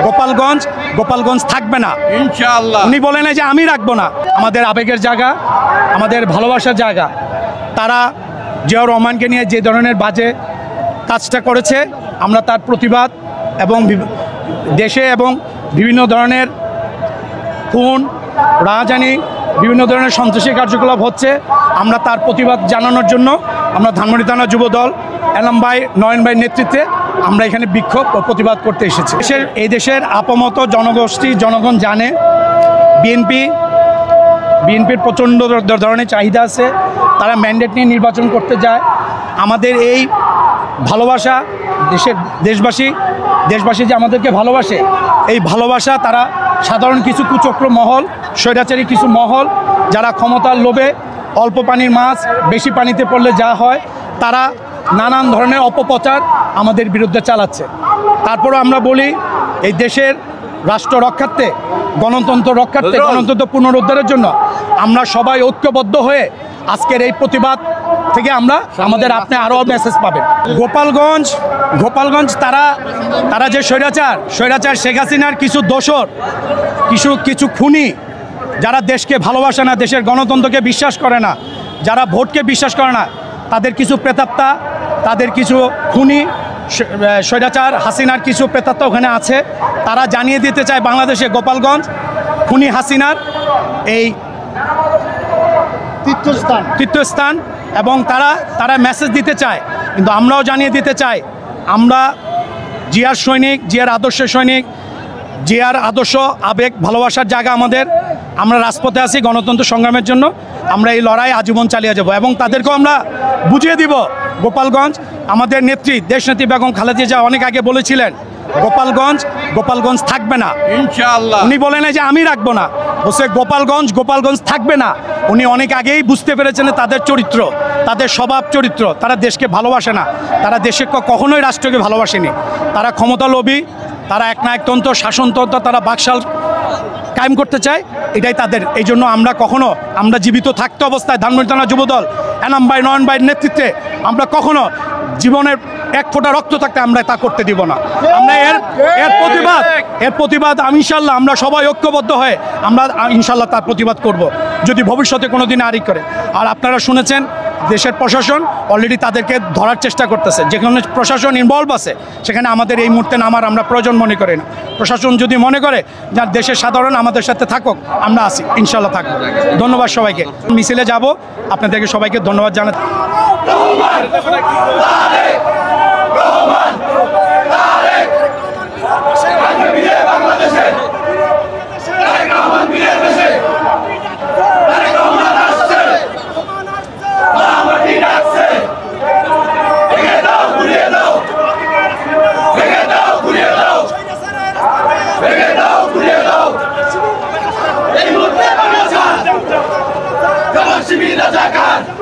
গোপালগঞ্জ থাকবে না ইনশাআল্লাহ। উনি বলেন যে আমি রাখবো না। আমাদের আবেগের জায়গা, আমাদের ভালোবাসার জায়গা। তারা জিয়াউর রহমানকে নিয়ে যে ধরনের বাজে কাজটা করেছে, আমরা তার প্রতিবাদ এবং দেশে এবং বিভিন্ন ধরনের খুন, রাহাজানি, বিভিন্ন ধরনের সন্ত্রাসী কার্যকলাপ হচ্ছে, আমরা তার প্রতিবাদ জানানোর জন্য আমরা ধানমন্ডি থানা যুব দল এনাম ভাই, নয়ন ভাইয়ের নেতৃত্বে আমরা এখানে বিক্ষোভ ও প্রতিবাদ করতে এসেছি। এই দেশের আপমত জনগণ জানে বিএনপির প্রচণ্ড ধরনের চাহিদা আছে। তারা ম্যান্ডেট নিয়ে নির্বাচন করতে যায়। আমাদের এই ভালোবাসা, দেশবাসী যে আমাদেরকে ভালোবাসে, এই ভালোবাসা তারা সাধারণ কিছু কুচক্র মহল, স্বৈরাচারী কিছু মহল, যারা ক্ষমতার লোভে অল্প পানির মাছ বেশি পানিতে পড়লে যা হয়, তারা নানান ধরনের অপপ্রচার আমাদের বিরুদ্ধে চালাচ্ছে। তারপরও আমরা বলি, এই দেশের রাষ্ট্র রক্ষার্থে, গণতন্ত্র রক্ষার্থে, গণতন্ত্র পুনরুদ্ধারের জন্য আমরা সবাই ঐক্যবদ্ধ হয়ে আজকের এই প্রতিবাদ থেকে আমাদের আপনি আরও মেসেজ পাবেন। গোপালগঞ্জ তারা যে স্বৈরাচার শেখ হাসিনার কিছু দোসর, কিছু খুনি, যারা দেশকে ভালোবাসে না, দেশের গণতন্ত্রকে বিশ্বাস করে না, যারা ভোটকে বিশ্বাস করে না, তাদের কিছু প্রেতাত্মা, তাদের কিছু খুনি, স্বৈরাচার হাসিনার কিছু প্রেতাত্মা ওখানে আছে। তারা জানিয়ে দিতে চায় বাংলাদেশে গোপালগঞ্জ খুনি হাসিনার এই তীর্থস্থান, এবং তারা মেসেজ দিতে চায়। কিন্তু আমরাও জানিয়ে দিতে চাই, আমরা জিয়ার সৈনিক, জিয়ার আদর্শের সৈনিক, জিয়ার আদর্শ, আবেগ, ভালোবাসার জায়গা আমাদের। আমরা রাজপথে আছি গণতন্ত্র সংগ্রামের জন্য। আমরা এই লড়াই আজীবন চালিয়ে যাব এবং তাদেরকেও আমরা বুঝিয়ে দিব, গোপালগঞ্জ আমাদের নেত্রী, দেশনেত্রী বেগম খালেদা জিয়া অনেক আগে বলেছিলেন, গোপালগঞ্জ থাকবে না ইনশাআল্লাহ। উনি বলেন যে আমি রাখবো না, বলছে গোপালগঞ্জ থাকবে না। উনি অনেক আগেই বুঝতে পেরেছেন তাদের চরিত্র, তাদের স্বভাব চরিত্র, তারা দেশকে ভালোবাসে না, তারা দেশে কখনোই রাষ্ট্রকে ভালোবাসেনি। তারা ক্ষমতা লোভী, তারা একনায়কতন্ত্র, শাসনতন্ত্র, তারা বাকশাল কায়েম করতে চায়, এটাই তাদের। এই জন্য আমরা জীবিত থাকতে অবস্থায় ধানমন্ডি থানা যুবদল এনাম ভাই, নয়ন ভাইয়ের নেতৃত্বে আমরা কখনো জীবনের এক ফোঁটা রক্ত থাকতে আমরা তা করতে দিব না। আমরা এর প্রতিবাদ ইনশাল্লাহ আমরা সবাই ঐক্যবদ্ধ হয়ে আমরা ইনশাল্লাহ তার প্রতিবাদ করব, যদি ভবিষ্যতে কোনো দিন আরিক করে। আর আপনারা শুনেছেন, দেশের প্রশাসন অলরেডি তাদেরকে ধরার চেষ্টা করতেছে। যেখানে প্রশাসন ইনভলভ আছে, সেখানে আমাদের এই মুহূর্তে নামার আমরা প্রয়োজন মনে করি না। প্রশাসন যদি মনে করে যে দেশের সাধারণ আমাদের সাথে থাকুক, আমরা আছি, ইনশাল্লাহ থাকবো। ধন্যবাদ সবাইকে। মিছিলে যাব, আপনাদেরকে সবাইকে ধন্যবাদ জানাতে। Rajakan!